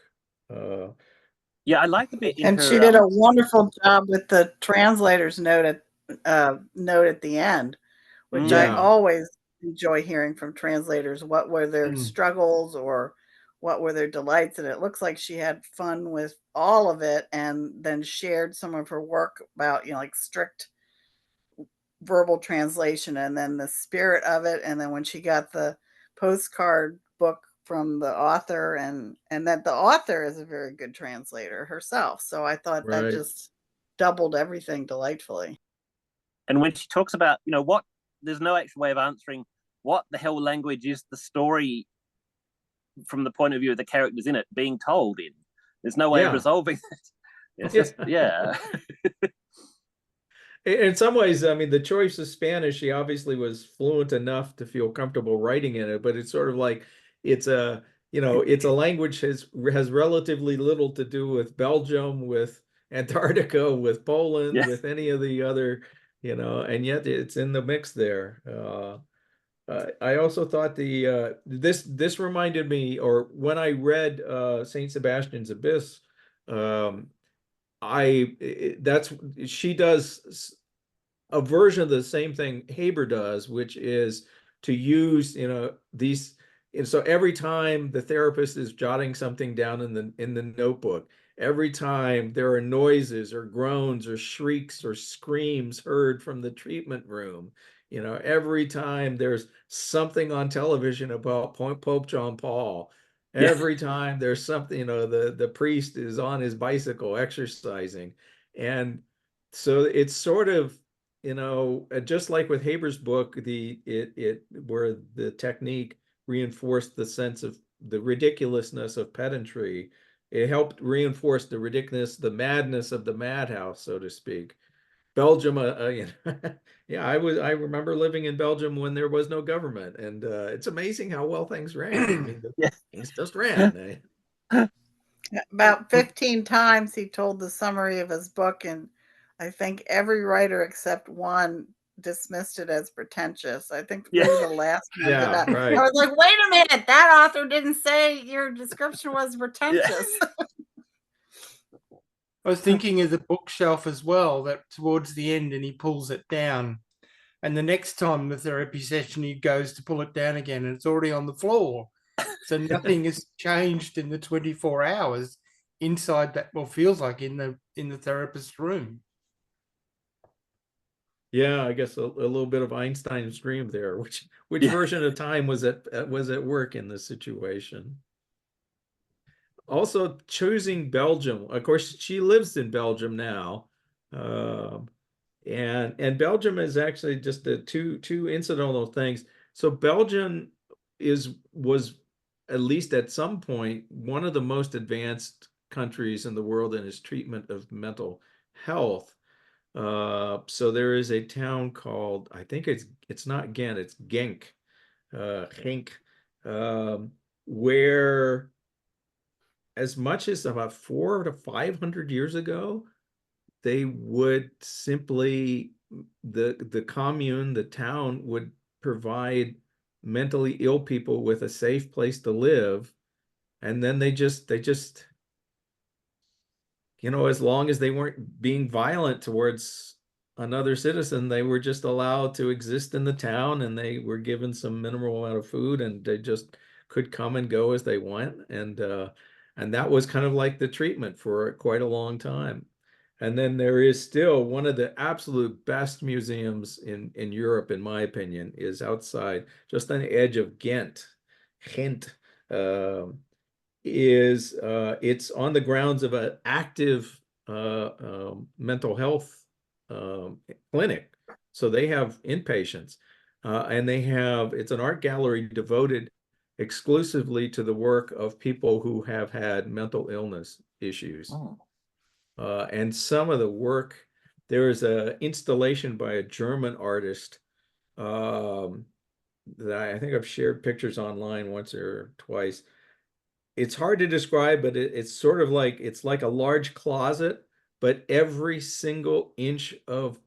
Yeah, I like the bit in And her, she did a wonderful job with the translator's note at the end, which I Yeah. always enjoy hearing from translators. What were their struggles, or what were their delights? And it looks like she had fun with all of it, and then shared some of her work about, you know, like strict verbal translation, and then the spirit of it. And then when she got the postcard book from the author, and that the author is a very good translator herself. So I thought that Right. just doubled everything delightfully. and when she talks about, you know, there's no actual way of answering what the hell language is the story from the point of view of the characters in it being told in. There's no way of resolving it. It's just, yeah. In some ways, I mean, the choice of Spanish, she obviously was fluent enough to feel comfortable writing in it, but it's sort of like, it's a, you know, it's a language has relatively little to do with Belgium, with Antarctica, with Poland, with any of the other, you know, and yet it's in the mix there. I also thought this reminded me, or when I read Saint Sebastian's Abyss, she does a version of the same thing Haber does, which is to use, you know, these. And so every time the therapist is jotting something down in the notebook, every time there are noises or groans or shrieks or screams heard from the treatment room, you know, every time there's something on television about Pope John Paul, every time there's something, you know, the priest is on his bicycle exercising. And so it's sort of, you know, just like with Haber's book, where the technique reinforced the sense of the ridiculousness of pedantry, it helped reinforce the ridiculous, the madness of the madhouse, so to speak. Belgium, you know, yeah, I remember living in Belgium when there was no government, and it's amazing how well things ran. I mean, things just ran. About 15 times he told the summary of his book, and I think every writer except one dismissed it as pretentious. I think Yeah. maybe the last one did Yeah, that. right. I was like, wait a minute, that author didn't say your description was pretentious. I was thinking of the bookshelf as well, that towards the end and he pulls it down. And the next time the therapy session, he goes to pull it down again and it's already on the floor. So nothing has changed in the 24 hours inside that, well, feels like in the therapist's room. Yeah, I guess a little bit of Einstein's dream there. Which Yeah. version of time was at work in this situation? Also, choosing Belgium. Of course, she lives in Belgium now, and Belgium is actually just two incidental things. So Belgium was at least at some point one of the most advanced countries in the world in its treatment of mental health. So there is a town called, I think it's not Ghent, it's Genk, Genk, where as much as about 400 to 500 years ago, they would simply, the commune, the town would provide mentally ill people with a safe place to live, and then they just as long as they weren't being violent towards another citizen, they were just allowed to exist in the town, and they were given some minimal amount of food, and they just could come and go as they went. And that was kind of like the treatment for quite a long time. And then there is still one of the absolute best museums in Europe, in my opinion, is outside, just on the edge of Ghent. It's on the grounds of an active mental health clinic. So they have inpatients, and it's an art gallery devoted exclusively to the work of people who have had mental illness issues. Oh. And some of the work, there is an installation by a German artist that I think I've shared pictures online once or twice. It's hard to describe, but it's sort of like, it's like a large closet, but every single inch of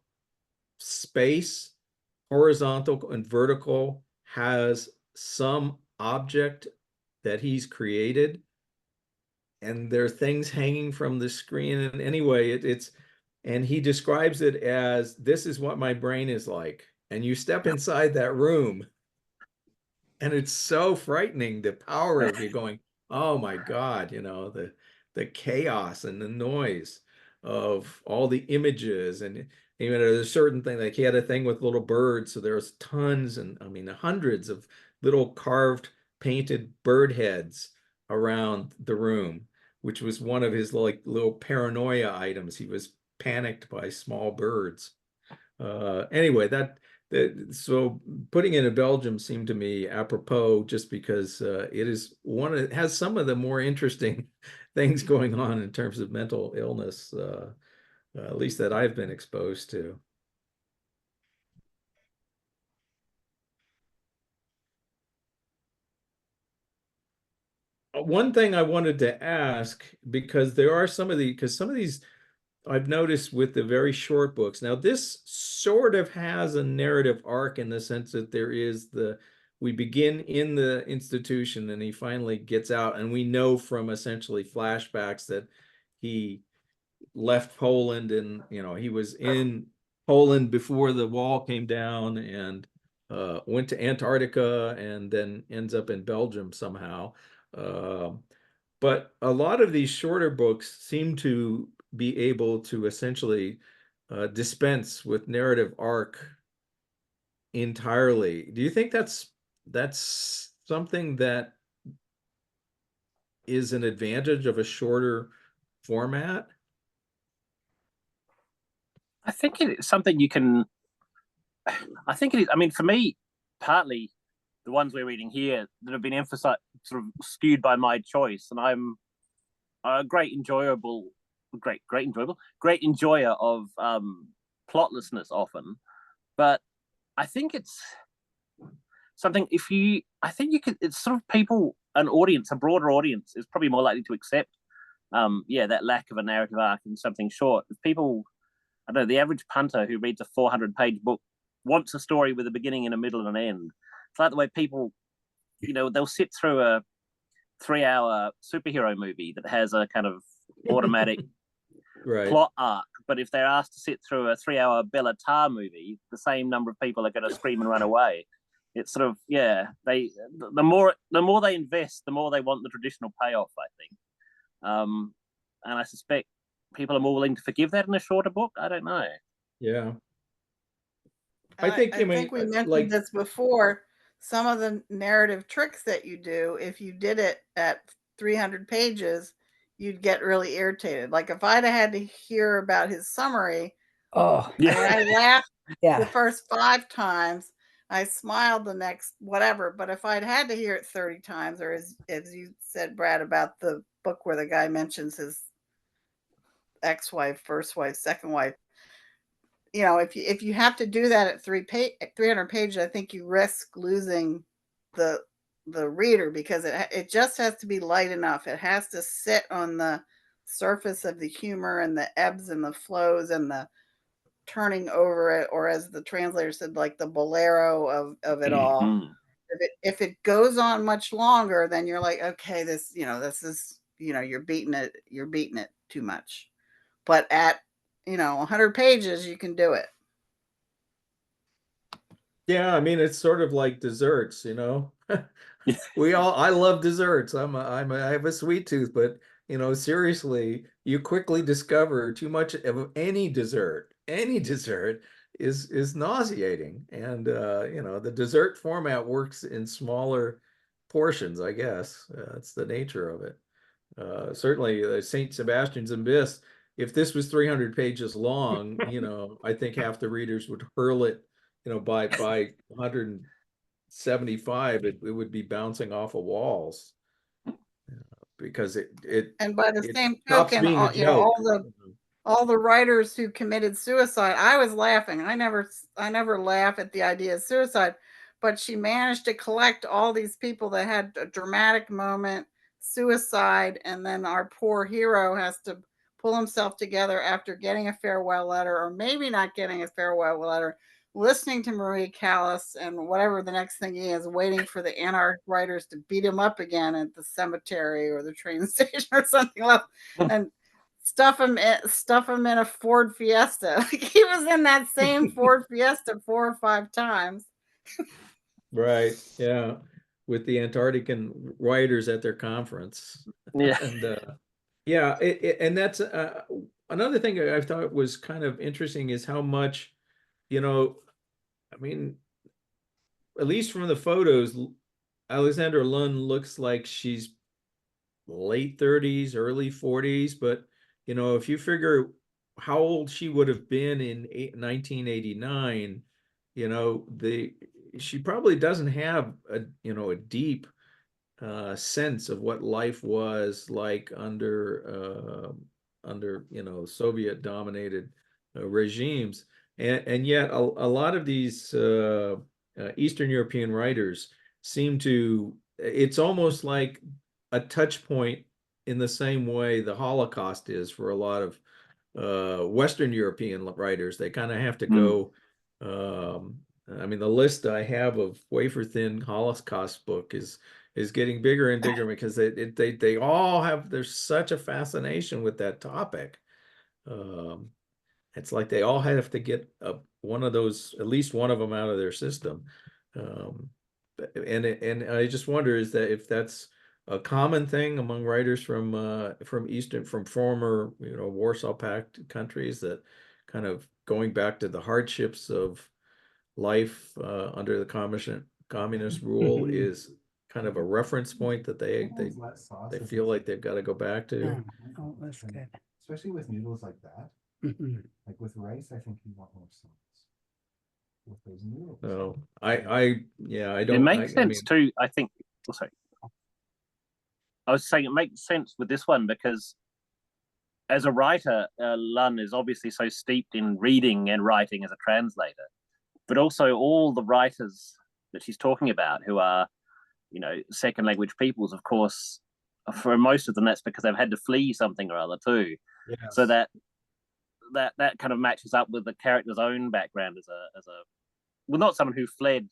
space, horizontal and vertical, has some object that he's created. And there are things hanging from the screen. And anyway, and he describes it as, this is what my brain is like. And you step inside that room, and it's so frightening, the power of you going, oh my God, the chaos and the noise of all the images. And there's a certain thing, like he had a thing with little birds. So there's tons, and I mean, hundreds of little carved, painted bird heads around the room, which was one of his like little paranoia items. He was panicked by small birds. Anyway, so putting it in Belgium seemed to me apropos, just because it has some of the more interesting things going on in terms of mental illness, at least that I've been exposed to. One thing I wanted to ask, because some of these I've noticed with the very short books. Now, this sort of has a narrative arc in the sense that we begin in the institution and he finally gets out, and we know from essentially flashbacks that he left Poland, and he was in Poland before the wall came down, and went to Antarctica, and then ends up in Belgium somehow. But a lot of these shorter books seem to be able to essentially dispense with narrative arc entirely. Do you think that's something that is an advantage of a shorter format? I think it is something you can. I think it is. I mean, for me, partly the ones we're reading here that have been emphasized, sort of skewed by my choice, and I'm a great enjoyer of plotlessness often. But I think it's something. I think you could. It's sort of a broader audience is probably more likely to accept. That lack of a narrative arc in something short. If people, I don't know, the average punter who reads a 400-page book, wants a story with a beginning and a middle and an end. It's like the way people, they'll sit through a 3-hour superhero movie that has a kind of automatic Right. plot arc, but if they're asked to sit through a 3-hour Bella Tar movie, the same number of people are going to scream and run away. It's sort of, the more they invest, the more they want the traditional payoff, I think. And I suspect people are more willing to forgive that in a shorter book. I don't know. Yeah. I think we mentioned this before. Some of the narrative tricks that you do, if you did it at 300 pages, you'd get really irritated. Like if I'd had to hear about his summary, I laughed the first 5 times, I smiled the next whatever. But if I'd had to hear it 30 times, or as you said, Brad, about the book where the guy mentions his ex-wife, first wife, second wife, if you have to do that at 300 pages, I think you risk losing the reader, because it just has to be light enough. It has to sit on the surface of the humor and the ebbs and the flows and the turning over it, or as the translator said, like the bolero of it all. Mm-hmm. If it goes on much longer, then you're like, okay, this is, you're beating it too much. But at 100 pages, you can do it. Yeah, I mean, it's sort of like desserts, I love desserts. I have a sweet tooth, but seriously, you quickly discover too much of any dessert is nauseating. And the dessert format works in smaller portions, I guess. That's the nature of it. Certainly Saint Sebastian's Abyss, if this was 300 pages long, I think half the readers would hurl it, by 175, it would be bouncing off of walls, because it and by the same stops token, being a joke. all the writers who committed suicide, I was laughing. I never laugh at the idea of suicide, but she managed to collect all these people that had a dramatic moment, suicide, and then our poor hero has to pull himself together after getting a farewell letter, or maybe not getting a farewell letter, listening to Marie Callas, and whatever the next thing he is, waiting for the anarch writers to beat him up again at the cemetery or the train station or something like that, and stuff him in a Ford Fiesta. Like he was in that same Ford Fiesta 4 or 5 times. Right. Yeah. With the Antarctican writers at their conference. Yeah. And and that's another thing I thought was kind of interesting, is how much, I mean, at least from the photos, Aleksandra Lun looks like she's late 30s, early 40s, but if you figure how old she would have been in 1989, she probably doesn't have a deep sense of what life was like under Soviet dominated regimes, and yet a lot of these Eastern European writers seem to, it's almost like a touch point in the same way the Holocaust is for a lot of Western European writers. They kind of have to go. I mean, the list I have of Wafer-Thin Holocaust book is getting bigger and bigger, because they all have, there's such a fascination with that topic. It's like they all have to get one of those, at least one of them, out of their system. And I just wonder, if that's a common thing among writers from former Warsaw Pact countries, that kind of going back to the hardships of life under the communist rule is kind of a reference point that they feel like they've got to go back to. Oh, that's good. Especially with noodles like that. Like with rice, I think you want more sauce. With those noodles. So I don't. It makes sense too. I think. Oh, sorry. I was saying it makes sense with this one, because as a writer, Lun is obviously so steeped in reading and writing as a translator, but also all the writers that she's talking about, who are, second language peoples, of course, for most of them, that's because they've had to flee something or other too. Yes. So that kind of matches up with the character's own background as a well, not someone who fled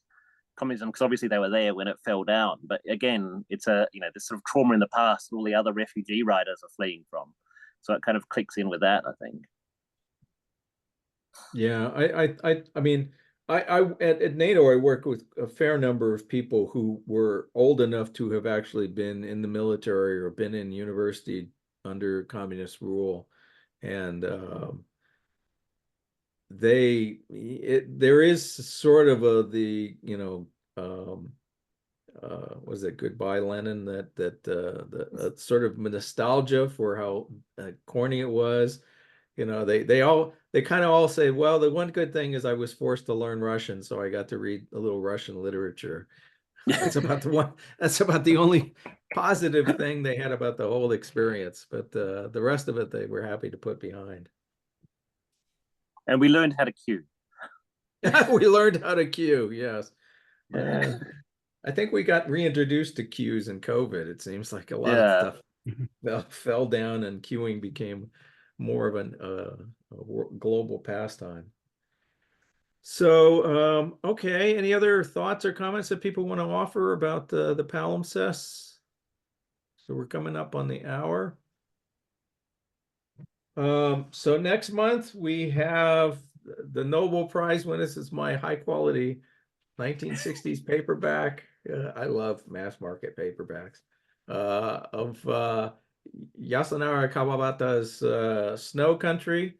communism, because obviously they were there when it fell down. But again, it's a, you know, this sort of trauma in the past all the other refugee writers are fleeing from. So it kind of clicks in with that, I think. Yeah, I mean, at NATO, I work with a fair number of people who were old enough to have actually been in the military or been in university under communist rule, and there is sort of was it Goodbye Lenin, the sort of nostalgia for how corny it was. You know, they kind of all say, well, the one good thing is I was forced to learn Russian, so I got to read a little Russian literature. That's about the only positive thing they had about the whole experience. But the rest of it they were happy to put behind. And we learned how to queue. We learned how to queue, yes. I think we got reintroduced to queues in COVID. It seems like a lot of stuff fell down and queuing became more of a global pastime. So, okay, any other thoughts or comments that people want to offer about the palimpsests? So we're coming up on the hour. So next month we have the Nobel Prize winner. This is my high quality 1960s paperback. I love mass market paperbacks of Yasunari Kawabata's Snow Country,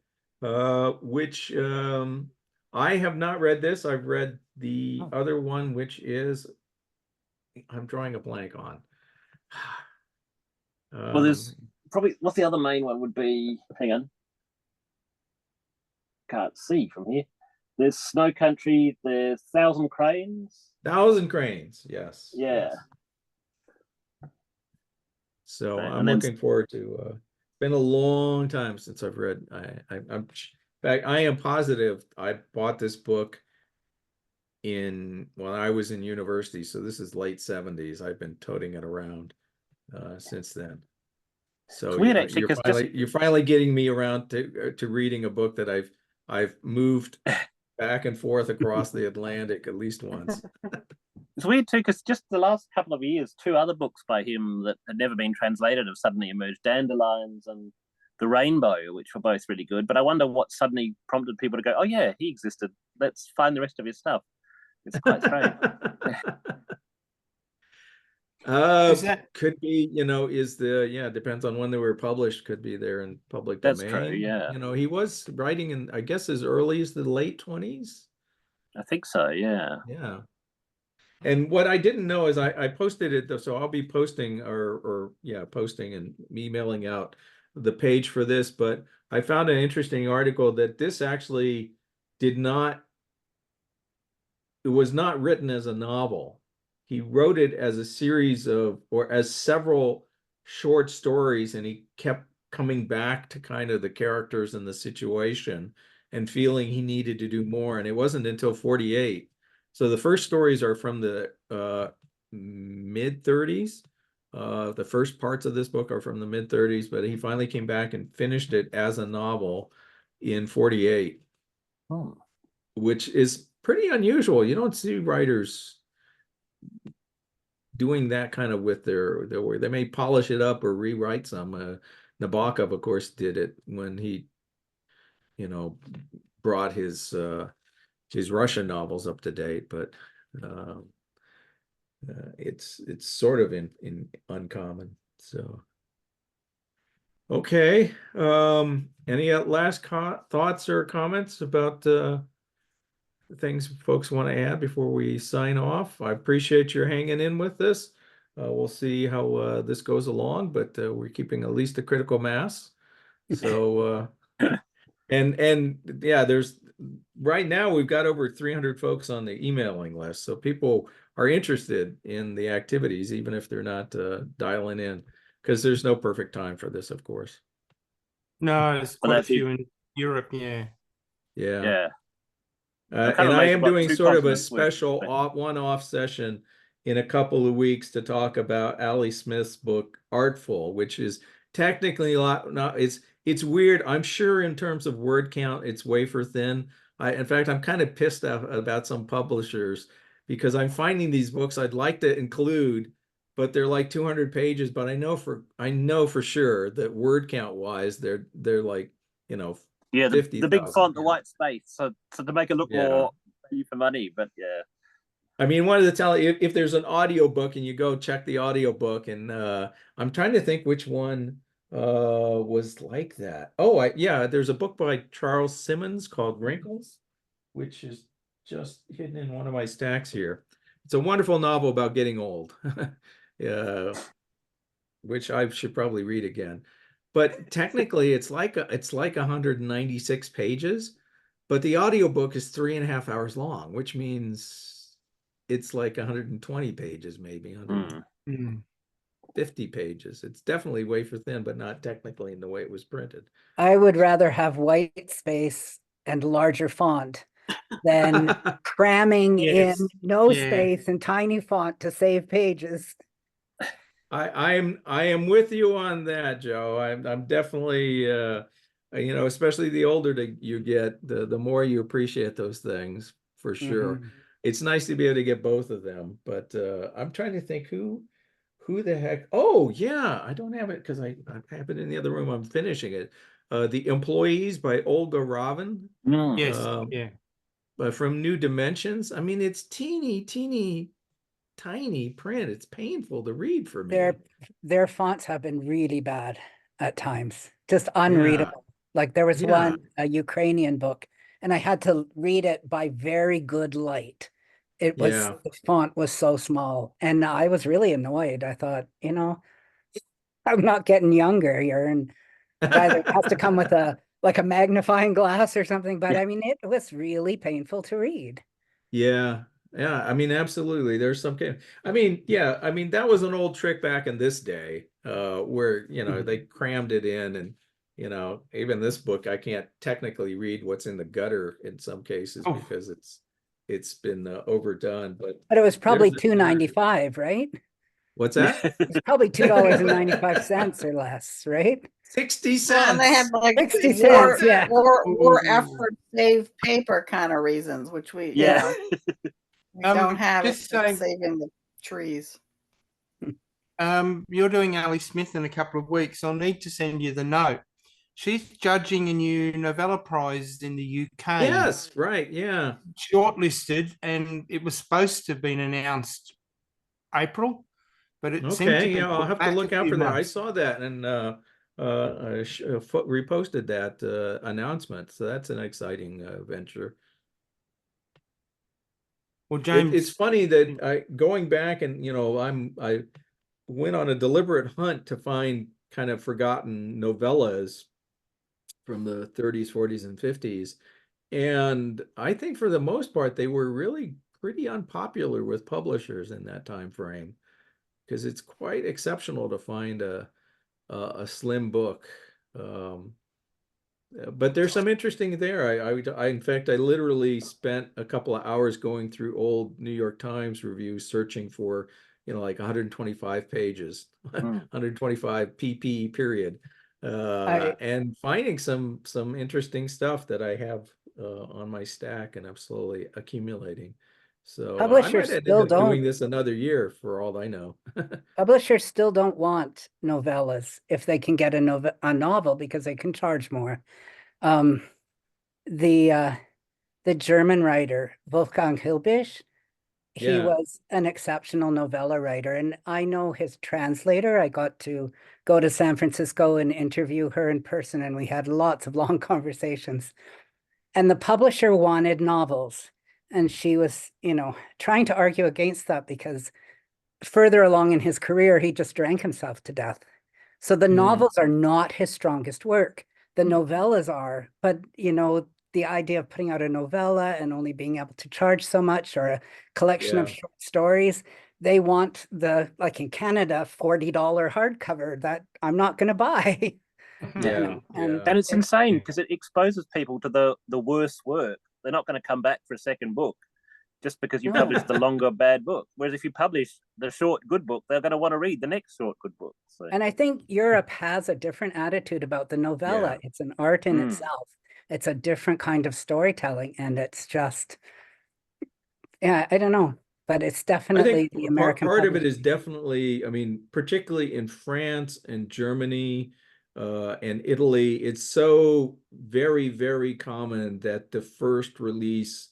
which I have not read this. I've read the other one, which is, I'm drawing a blank on. Well, there's probably, what's the other main one would be, hang on. Can't see from here. There's Snow Country, there's Thousand Cranes. Thousand Cranes, yes. Yeah. Yes. So Right, I'm looking forward to, it's been a long time since I've read, I'm in fact, I am positive I bought this book when I was in university. So this is late 70s. I've been toting it around since then. So it's weird, actually, you're finally getting me around to reading a book that I've moved back and forth across the Atlantic at least once. It's weird too, because just the last couple of years, two other books by him that had never been translated have suddenly emerged: Dandelions and The Rainbow, which were both really good. But I wonder what suddenly prompted people to go, oh yeah, he existed. Let's find the rest of his stuff. It's quite strange. Could be, depends on when they were published, could be there in public That's domain. true, yeah. He was writing in, I guess, as early as the late 20s. I think so, yeah. Yeah. And what I didn't know is I posted it, so I'll be posting posting and emailing out the page for this, but I found an interesting article that this actually it was not written as a novel. He wrote it as a series or as several short stories, and he kept coming back to kind of the characters and the situation and feeling he needed to do more. And it wasn't until 48. So the first stories are from the mid 30s. The first parts of this book are from the mid 30s, but he finally came back and finished it as a novel in 48, which is pretty unusual. You don't see writers doing that kind of with their work. They may polish it up or rewrite some. Nabokov, of course, did it when he, brought his Russian novels up to date, but it's sort of in uncommon. So, okay. Any last thoughts or comments about things folks want to add before we sign off? I appreciate your hanging in with this. We'll see how this goes along, but we're keeping at least a critical mass. So, and yeah, there's right now we've got over 300 folks on the emailing list. So people are interested in the activities, even if they're not dialing in, because there's no perfect time for this, of course. No, there's quite a few in Europe, yeah. Yeah. And I am doing sort of a special one-off session in a couple of weeks to talk about Ali Smith's book Artful, which is technically it's weird. I'm sure in terms of word count, it's wafer-thin. In fact, I'm kind of pissed off about some publishers because I'm finding these books I'd like to include, but they're like 200 pages. But I know for sure that word count wise, they're like, Yeah, the 50,000. big font, the white space, so to make it look Yeah. more value for money. But yeah. I mean, one of the tell if there's an audio book and you go check the audio book, and I'm trying to think which one was like that. Oh, yeah, there's a book by Charles Simmons called Wrinkles, which is just hidden in one of my stacks here. It's a wonderful novel about getting old, which I should probably read again. But technically, it's like 196 pages, but the audiobook is 3.5 hours long, which means it's like 120 pages, maybe 150 pages. It's definitely wafer-thin, but not technically in the way it was printed. I would rather have white space and larger font than cramming Yes. in no Yeah. space and tiny font to save pages. I am with you on that, Joe. I'm definitely especially the older you get, the more you appreciate those things, for sure. It's nice to be able to get both of them, but I'm trying to think who the heck. Oh yeah, I don't have it because I have it in the other room. I'm finishing it. The Employees by Olga Ravin. Yes. Yeah. But from New Dimensions. I mean, it's teeny tiny print. It's painful to read for me. Their fonts have been really bad at times, just unreadable. Like there was one, a Ukrainian book, and I had to read it by very good light. It was, the font was so small, and I was really annoyed. I thought, I'm not getting younger here, and either has to come with a magnifying glass or something. But I mean, it was really painful to read. Yeah. I mean, absolutely. There's some kind. I mean, that was an old trick back in this day, where they crammed it in, and even this book, I can't technically read what's in the gutter in some cases because it's been overdone. But it was probably $2.95, right? What's that? It's probably $2.95 or less, right? 60 cents. And they had like 60 cents, yeah. Or effort save paper kind of reasons, which we we don't have it saving the trees. You're doing Ali Smith in a couple of weeks. I'll need to send you the note. She's judging a new novella prize in the UK. Yes, right, yeah. Shortlisted, and it was supposed to have been announced April, but it seemed to be I'll have to look out for that. I months. saw that and reposted that announcement. So that's an exciting venture. Well, James, it's funny that going back and I went on a deliberate hunt to find kind of forgotten novellas from the 30s, 40s, and 50s, and I think for the most part they were really pretty unpopular with publishers in that time frame, because it's quite exceptional to find a slim book. But there's some interesting there. I in fact, I literally spent a couple of hours going through old New York Times reviews, searching for, like 125 pages, 125 pp period, and finding some interesting stuff that I have on my stack, and I'm slowly accumulating. So publishers I might still end up doing don't. this another year for all I know. Publishers still don't want novellas if they can get a novel because they can charge more. The German writer Wolfgang Hilbisch, he was an exceptional novella writer, and I know his translator. I got to go to San Francisco and interview her in person, and we had lots of long conversations. And the publisher wanted novels, and she was, trying to argue against that because further along in his career, he just drank himself to death. So the novels are not his strongest work. The novellas are, but the idea of putting out a novella and only being able to charge so much, or a collection of short stories, they want like in Canada, $40 hardcover that I'm not going to buy. And it's insane because it exposes people to the worst work. They're not going to come back for a second book. just because you Yeah. published the longer bad book. Whereas if you publish the short good book, they're going to want to read the next short good book. So. And I think Europe has a different attitude about the novella. Yeah. It's an art in Mm. itself. It's a different kind of storytelling, and it's just, yeah, I don't know, but it's I definitely think the American part of it public. is definitely, I mean, particularly in France and Germany and Italy, it's so very, very common that the first release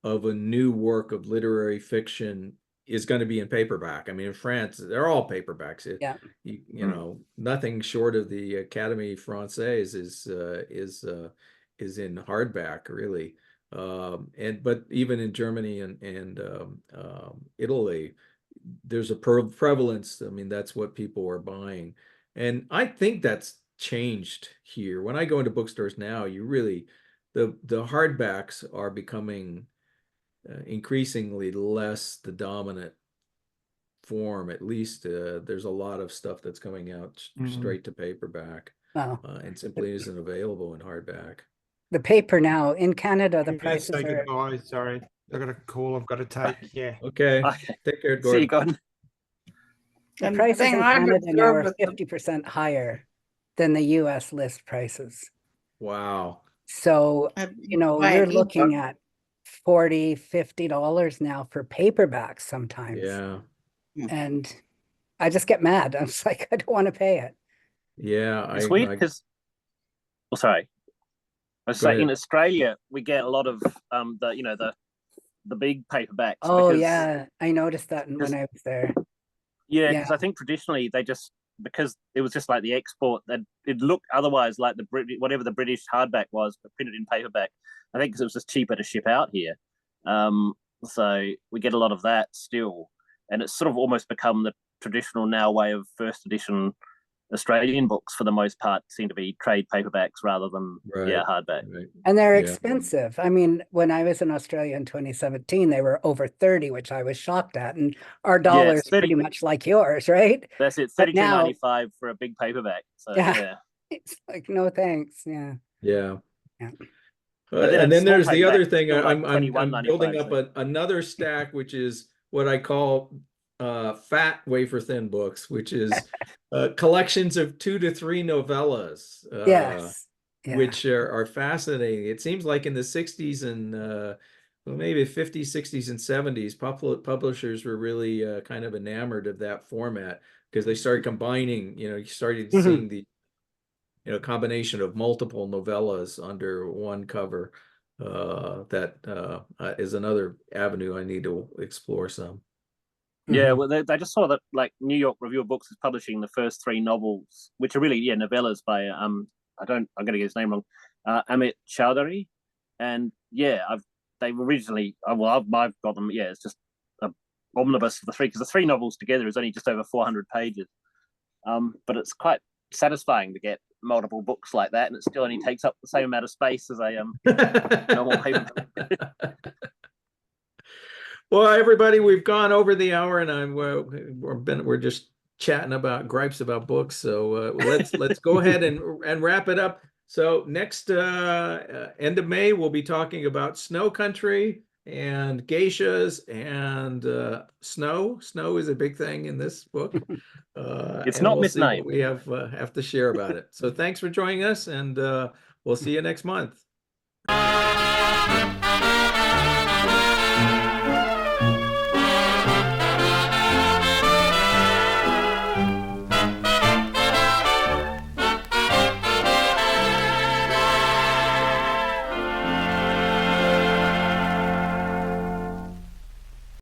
of a new work of literary fiction is going to be in paperback. I mean, in France, they're all paperbacks. Yeah. You know, nothing short of the Académie Française is in hardback, really. But even in Germany and Italy, there's a prevalence. I mean, that's what people are buying, and I think that's changed here. When I go into bookstores now, you really the hardbacks are becoming increasingly less the dominant form. At least there's a lot of stuff that's coming out straight to paperback Wow. and simply isn't available in hardback. The paper now in Canada, the I'm gonna prices say are, goodbye. Sorry, I got a call I've got to take. Yeah. Okay, Okay. take care, See you, Gordon. Gordon. the And the prices thing in I've Canada now are observed with 50% higher than the US list prices. Wow. So, you know, buy you're an looking ebook. at $40-50 now for paperbacks sometimes. Yeah. And I just get mad. I'm just like, I don't want to pay it. Yeah. It's weird because, sorry. I was Go saying in ahead. Australia, we get a lot of the big paperbacks. Oh, because, yeah. I noticed that when I was there. Yeah, Yeah. because I think traditionally because it was just like the export, that it looked otherwise like whatever the British hardback was, but printed in paperback. I think because it was just cheaper to ship out here. So we get a lot of that still, and it's sort of almost become the traditional now way of first edition Australian books for the most part seem to be trade paperbacks rather than hardback. Right. And they're Yeah. expensive. I mean, when I was in Australia in 2017, they were over 30, which I was shocked at. And our dollar is 30 pretty much like yours, right? That's it, But now- $32.95 for a big paperback. So Yeah. It's like, no thanks. Yeah. Yeah. Yeah. But then And a then small there's the paperback other is thing. still like I'm $21.95, building up so- another stack, which is what I call fat wafer-thin books, which is collections of 2 to 3 novellas. Yes. Yeah. Which are fascinating. It seems like in the 60s and maybe 50s, 60s, and 70s, publishers were really kind of enamored of that format because they started combining, you started seeing the combination of multiple novellas under one cover. That is another avenue I need to explore some. Yeah, well, they just saw that like New York Review of Books is publishing the first 3 novels, which are really novellas by I'm going to get his name wrong, Amit Chowdhury, and they've originally I've got them. Yeah, it's just a omnibus for the 3 because the 3 novels together is only just over 400 pages. But it's quite satisfying to get multiple books like that, and it still only takes up the same amount of space as a normal paper. Well, everybody, we've gone over the hour, and we're just chatting about gripes about books. So let's go ahead and wrap it up. So next end of May, we'll be talking about Snow Country and geishas and snow. Snow is a big thing in this book. It's and not we'll see what misnamed. we have to share about it. So thanks for joining us, and we'll see you next month.